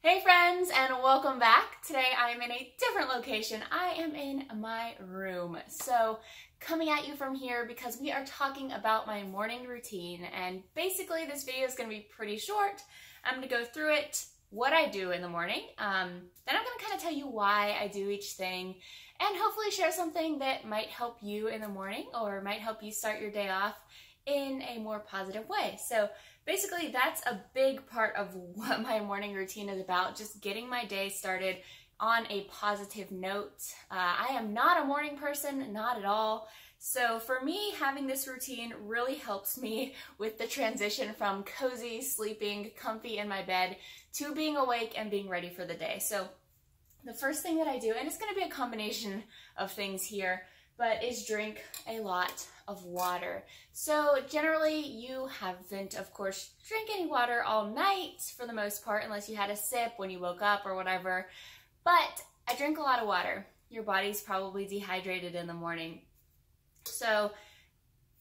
Hey friends, and welcome back. Today I am in a different location. I am in my room. So coming at you from here because we are talking about my morning routine, and basically this video is going to be pretty short. I'm going to go through it, what I do in the morning, then I'm going to kind of tell you why I do each thing, and hopefully share something that might help you in the morning or might help you start your day off in a more positive way. So basically, that's a big part of what my morning routine is about, just getting my day started on a positive note. I am not a morning person, not at all. So for me, having this routine really helps me with the transition from cozy, sleeping, comfy in my bed to being awake and being ready for the day. So the first thing that I do, and it's going to be a combination of things here, but is drink a lot of water. So generally you haven't, of course, drank any water all night for the most part, unless you had a sip when you woke up or whatever. But I drink a lot of water. Your body's probably dehydrated in the morning. So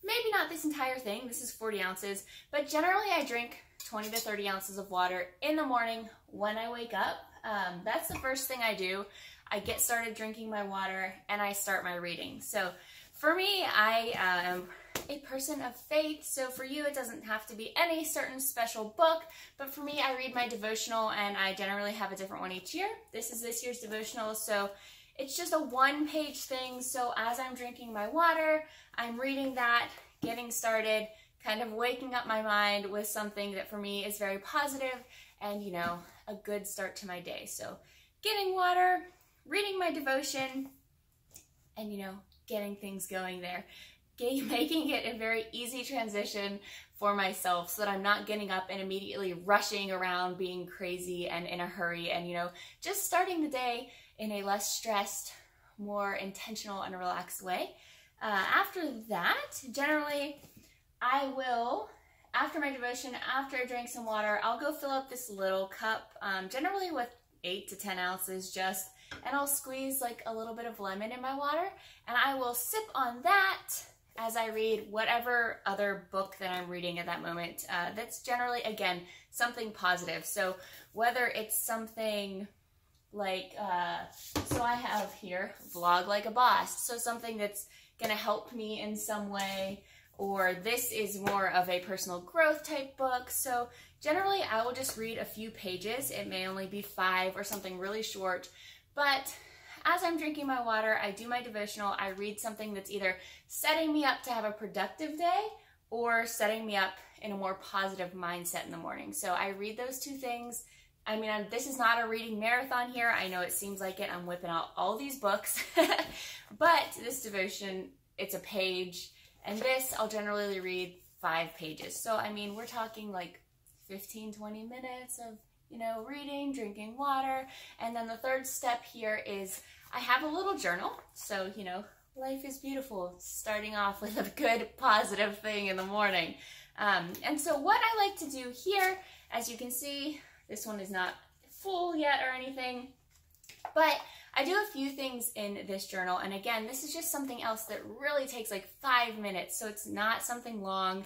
maybe not this entire thing, this is 40 ounces, but generally I drink 20 to 30 ounces of water in the morning when I wake up. That's the first thing I do. I get started drinking my water and I start my reading. So for me, I am a person of faith. So for you, it doesn't have to be any certain special book, but for me, I read my devotional and I generally have a different one each year. This is this year's devotional. So it's just a one-page thing. So as I'm drinking my water, I'm reading that, getting started, kind of waking up my mind with something that for me is very positive and, you know, a good start to my day. So getting water, reading my devotion, and, you know, getting things going there. Making it a very easy transition for myself so that I'm not getting up and immediately rushing around being crazy and in a hurry, and, you know, just starting the day in a less stressed, more intentional and relaxed way. After that, generally, I will, after my devotion, after I drink some water, I'll go fill up this little cup, generally with 8 to 10 ounces just, and I'll squeeze like a little bit of lemon in my water, and I will sip on that as I read whatever other book that I'm reading at that moment. That's generally, again, something positive. So whether it's something like, so I have here, Vlog Like a Boss, so something that's gonna help me in some way, or this is more of a personal growth type book. So generally I will just read a few pages. It may only be 5 or something really short, but as I'm drinking my water, I do my devotional, I read something that's either setting me up to have a productive day or setting me up in a more positive mindset in the morning. So I read those two things. I mean, this is not a reading marathon here. I know it seems like it. I'm whipping out all these books, but this devotion, it's a page, and this I'll generally read 5 pages. So, I mean, we're talking like 15, 20 minutes of, you know, reading, drinking water. And then the third step here is I have a little journal. So, you know, life is beautiful, starting off with a good positive thing in the morning. And so what I like to do here, as you can see, this one is not full yet or anything, but I do a few things in this journal. And again, this is just something else that really takes like 5 minutes. So it's not something long,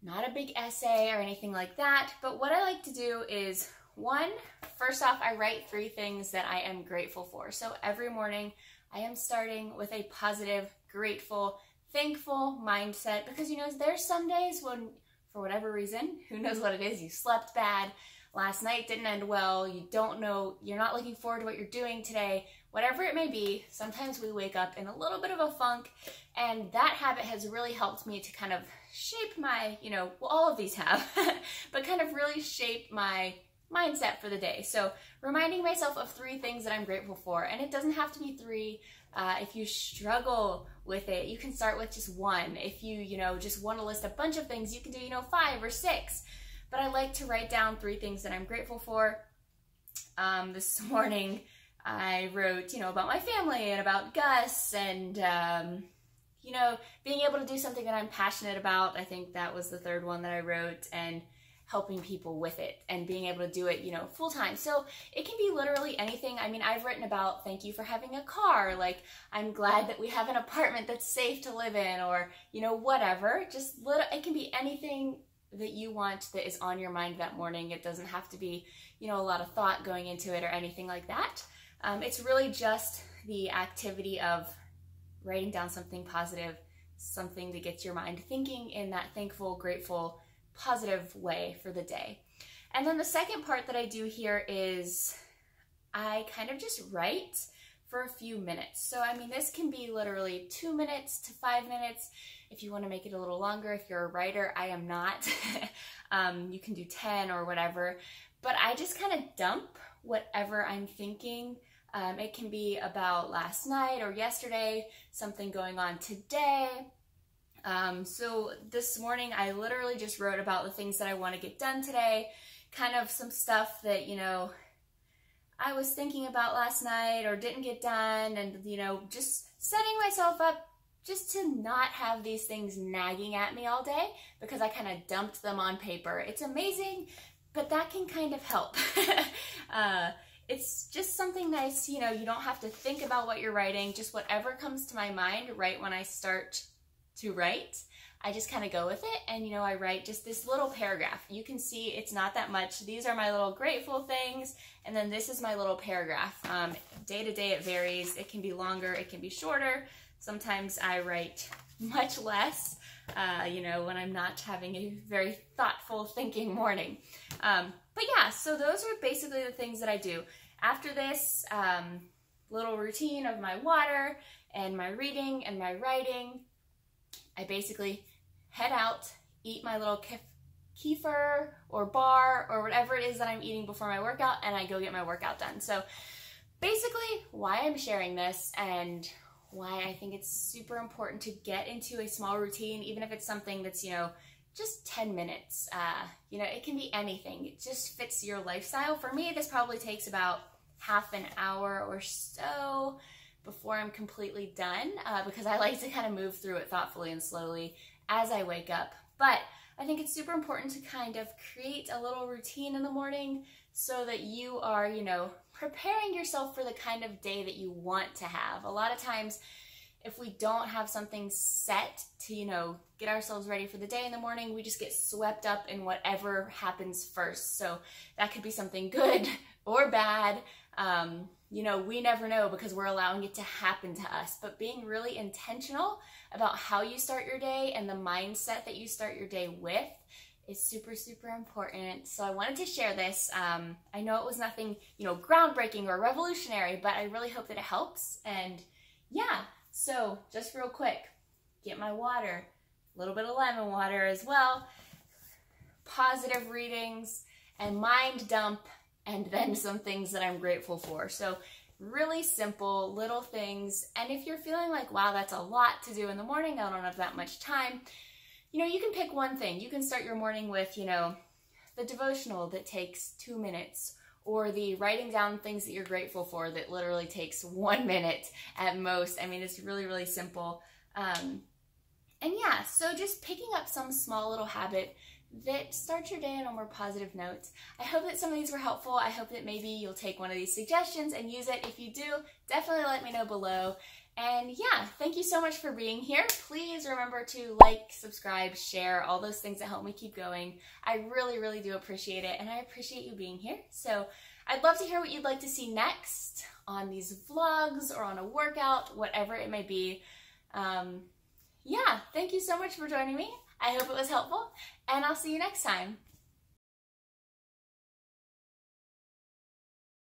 not a big essay or anything like that. But what I like to do is, first off, I write 3 things that I am grateful for. So every morning I am starting with a positive, grateful, thankful mindset, because, you know, there's some days when, for whatever reason, who knows what it is, you slept bad, last night didn't end well, you don't know, you're not looking forward to what you're doing today, whatever it may be. Sometimes we wake up in a little bit of a funk, and that habit has really helped me to kind of shape my, you know, well, all of these have, but kind of really shape my mindset for the day. So reminding myself of 3 things that I'm grateful for, and it doesn't have to be 3. If you struggle with it, you can start with just 1. If you know, just want to list a bunch of things, you can do, you know, 5 or 6. But I like to write down 3 things that I'm grateful for. This morning I wrote, you know, about my family and about Gus, and you know, being able to do something that I'm passionate about. I think that was the 3rd one that I wrote, and helping people with it and being able to do it, you know, full time. So it can be literally anything. I mean, I've written about thank you for having a car, like I'm glad that we have an apartment that's safe to live in, or, you know, whatever. Just it can be anything that you want that is on your mind that morning. It doesn't have to be, you know, a lot of thought going into it or anything like that. It's really just the activity of writing down something positive, something that gets your mind thinking in that thankful, grateful, positive way for the day. And then the second part that I do here is I kind of just write for a few minutes. So, I mean, this can be literally 2 minutes to 5 minutes. If you want to make it a little longer, if you're a writer, I am not. You can do 10 or whatever. But I just kind of dump whatever I'm thinking. It can be about last night or yesterday, something going on today. So this morning, I literally just wrote about the things that I want to get done today, kind of some stuff that, you know, I was thinking about last night or didn't get done, and, you know, just setting myself up just to not have these things nagging at me all day because I kind of dumped them on paper. It's amazing, but that can kind of help. It's just something nice, you know, you don't have to think about what you're writing, just whatever comes to my mind right when I start to write. I just kind of go with it, and, you know, I write just this little paragraph. You can see it's not that much. These are my little grateful things, and then this is my little paragraph. Day to day it varies. It can be longer, it can be shorter. Sometimes I write much less, you know, when I'm not having a very thoughtful thinking morning. But yeah, so those are basically the things that I do. After this little routine of my water and my reading and my writing, I basically head out, eat my little kefir or bar or whatever it is that I'm eating before my workout, and I go get my workout done. So basically why I'm sharing this and why I think it's super important to get into a small routine, even if it's something that's, you know, just 10 minutes. You know, it can be anything. It just fits your lifestyle. For me, this probably takes about half an hour or so before I'm completely done, because I like to kind of move through it thoughtfully and slowly as I wake up. But I think it's super important to kind of create a little routine in the morning so that you are, you know, preparing yourself for the kind of day that you want to have. A lot of times, if we don't have something set to, you know, get ourselves ready for the day in the morning, we just get swept up in whatever happens first. So that could be something good or bad. You know, we never know because we're allowing it to happen to us. But being really intentional about how you start your day and the mindset that you start your day with is super, super important. So I wanted to share this. I know it was nothing, you know, groundbreaking or revolutionary, but I really hope that it helps. And yeah, so just real quick, get my water, a little bit of lemon water as well, positive readings, and mind dump, and then some things that I'm grateful for. So really simple little things. And if you're feeling like, wow, that's a lot to do in the morning, I don't have that much time, you know, you can pick one thing. You can start your morning with, you know, the devotional that takes 2 minutes, or the writing down things that you're grateful for that literally takes 1 minute at most. I mean, it's really, really simple. And yeah, so just picking up some small little habit that starts your day on a more positive note. I hope that some of these were helpful. I hope that maybe you'll take one of these suggestions and use it. If you do, definitely let me know below. And yeah, thank you so much for being here. Please remember to like, subscribe, share, all those things that help me keep going. I really, really do appreciate it, and I appreciate you being here. So I'd love to hear what you'd like to see next on these vlogs or on a workout, whatever it may be. Yeah, thank you so much for joining me. I hope it was helpful, and I'll see you next time.